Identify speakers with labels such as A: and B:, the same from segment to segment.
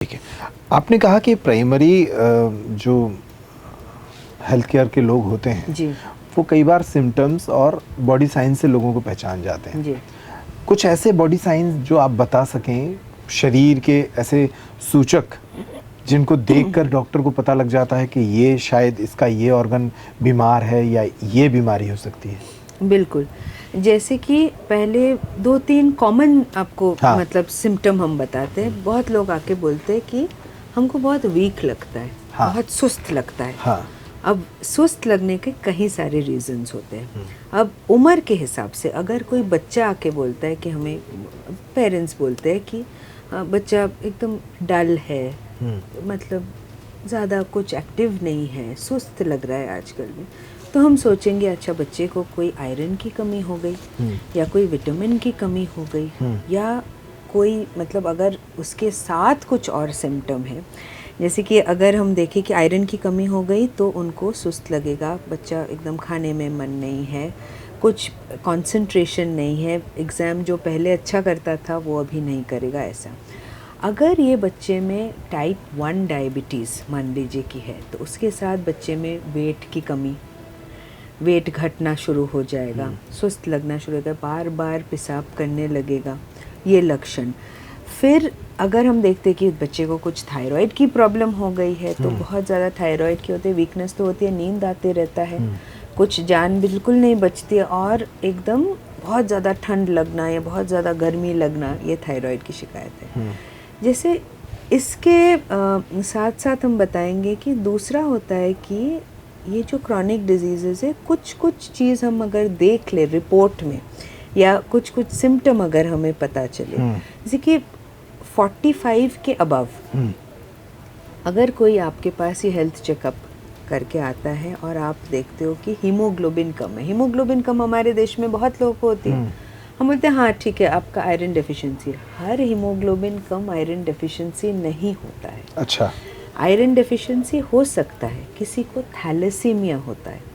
A: ठीक है। आपने कहा कि प्राइमरी जो हेल्थ केयर के लोग होते हैं
B: जी
A: वो कई बार सिम्टम्स और बॉडी साइंस से लोगों को पहचान जाते हैं।
B: जी
A: कुछ ऐसे बॉडी साइंस जो आप बता सकें, शरीर के ऐसे सूचक जिनको देखकर डॉक्टर को पता लग जाता है कि ये शायद इसका ये ऑर्गन बीमार है या ये बीमारी हो सकती है।
B: बिल्कुल। जैसे कि पहले 2-3 कॉमन आपको
A: हाँ।
B: मतलब सिम्टम हम बताते हैं। बहुत लोग आके बोलते हैं कि हमको बहुत वीक लगता है,
A: हाँ।
B: बहुत सुस्त लगता है।
A: हाँ।
B: अब सुस्त लगने के कई सारे रीजंस होते हैं। अब उम्र के हिसाब से अगर कोई बच्चा आके बोलता है कि हमें, पेरेंट्स बोलते हैं कि बच्चा एकदम डल है, मतलब ज़्यादा कुछ एक्टिव नहीं है, सुस्त लग रहा है आजकल में, तो हम सोचेंगे अच्छा बच्चे को कोई आयरन की कमी हो गई या कोई विटामिन की कमी हो गई या कोई मतलब अगर उसके साथ कुछ और सिम्टम है। जैसे कि अगर हम देखें कि आयरन की कमी हो गई तो उनको सुस्त लगेगा, बच्चा एकदम खाने में मन नहीं है, कुछ कंसंट्रेशन नहीं है, एग्ज़ाम जो पहले अच्छा करता था वो अभी नहीं करेगा ऐसा। अगर ये बच्चे में टाइप 1 डायबिटीज़ मान लीजिए कि है तो उसके साथ बच्चे में वेट की कमी, वेट घटना शुरू हो जाएगा, सुस्त लगना शुरू होगा, बार बार पेशाब करने लगेगा, ये लक्षण। फिर अगर हम देखते कि बच्चे को कुछ थायराइड की प्रॉब्लम हो गई है तो बहुत ज़्यादा थायराइड की होती है, वीकनेस तो होती है, नींद आते रहता है, कुछ जान बिल्कुल नहीं बचती है और एकदम बहुत ज़्यादा ठंड लगना या बहुत ज़्यादा गर्मी लगना, ये थायराइड की शिकायत है। जैसे इसके साथ साथ हम बताएंगे कि दूसरा होता है कि ये जो क्रॉनिक डिजीज़ेज़ है, कुछ कुछ चीज़ हम अगर देख ले रिपोर्ट में या कुछ कुछ सिम्टम अगर हमें पता चले, जैसे कि 45 के अबव अगर कोई आपके पास ये हेल्थ चेकअप करके आता है और आप देखते हो कि हीमोग्लोबिन कम है, हीमोग्लोबिन कम हमारे देश में बहुत लोगों को होती है, हम बोलते हैं हाँ ठीक है आपका आयरन डेफिशिएंसी है। हर हीमोग्लोबिन कम आयरन डेफिशिएंसी नहीं होता है।
A: अच्छा।
B: आयरन डेफिशिएंसी हो सकता है, किसी को थैलेसीमिया होता है।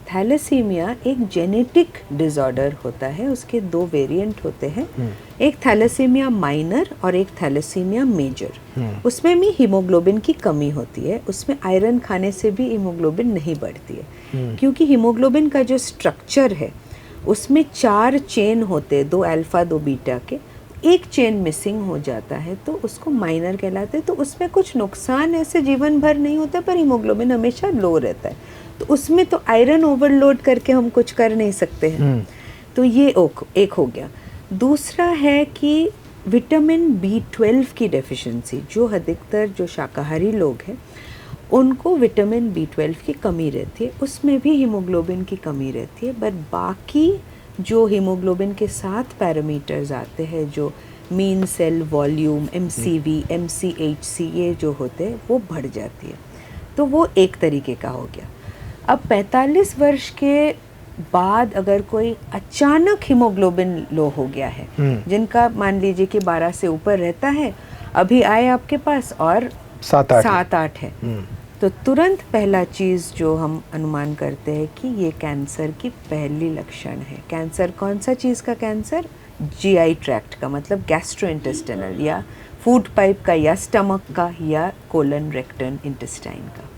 B: थैलेसीमिया एक जेनेटिक डिसऑर्डर होता है, उसके 2 वेरिएंट होते हैं, एक थैलेसीमिया माइनर और एक थैलेसीमिया मेजर। उसमें भी हीमोग्लोबिन की कमी होती है, उसमें आयरन खाने से भी हीमोग्लोबिन नहीं बढ़ती है क्योंकि हीमोग्लोबिन का जो स्ट्रक्चर है उसमें 4 चेन होते हैं, 2 अल्फा 2 बीटा के, एक चेन मिसिंग हो जाता है तो उसको माइनर कहलाते हैं। तो उसमें कुछ नुकसान ऐसे जीवन भर नहीं होता पर हीमोग्लोबिन हमेशा लो रहता है, तो उसमें तो आयरन ओवरलोड करके हम कुछ कर नहीं सकते हैं। तो ये एक हो गया। दूसरा है कि विटामिन B12 की डेफिशिएंसी, जो अधिकतर जो शाकाहारी लोग हैं उनको विटामिन B12 की कमी रहती है, उसमें भी हीमोग्लोबिन की कमी रहती है। पर बाकी जो हीमोग्लोबिन के साथ पैरामीटर्स आते हैं, जो mean cell volume, MCV, MCHC, ये जो होते हैं वो बढ़ जाती है, तो वो एक तरीके का हो गया। अब 45 वर्ष के बाद अगर कोई अचानक हीमोग्लोबिन लो हो गया है, जिनका मान लीजिए कि 12 से ऊपर रहता है, अभी आए आपके पास और 7-8 है, तो तुरंत पहला चीज़ जो हम अनुमान करते हैं कि ये कैंसर की पहली लक्षण है। कैंसर कौन सा चीज़ का कैंसर? GI ट्रैक्ट का, मतलब गैस्ट्रोइंटेस्टिनल या फूड पाइप का या स्टमक का या कोलन रेक्टम इंटेस्टाइन का,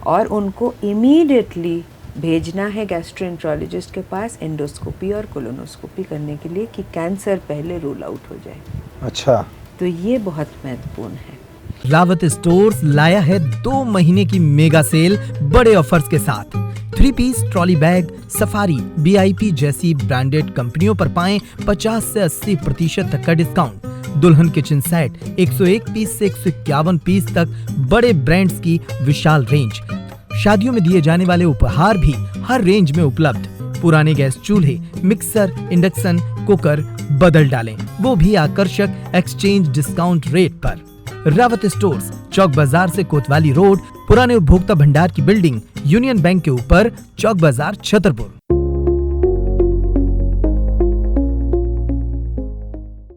B: और उनको इमीडिएटली भेजना है गैस्ट्रोएंटरोलॉजिस्ट के पास एंडोस्कोपी और कोलोनोस्कोपी करने के लिए कि कैंसर पहले रूल आउट हो जाए।
A: अच्छा।
B: तो ये बहुत महत्वपूर्ण है।
C: रावत स्टोर्स लाया है 2 महीने की मेगा सेल बड़े ऑफर्स के साथ। 3 piece trolley bag, Safari, VIP जैसी ब्रांडेड कंपनियों पर पाएं 50 से 80% तक का डिस्काउंट। दुल्हन किचन सेट 101 पीस से 151 पीस तक बड़े ब्रांड्स की विशाल रेंज। शादियों में दिए जाने वाले उपहार भी हर रेंज में उपलब्ध। पुराने गैस चूल्हे, मिक्सर, इंडक्शन, कुकर बदल डालें, वो भी आकर्षक एक्सचेंज डिस्काउंट रेट पर। रावत स्टोर्स, चौक बाजार से कोतवाली रोड, पुराने उपभोक्ता भंडार की बिल्डिंग, यूनियन बैंक के ऊपर, चौक बाजार, छतरपुर।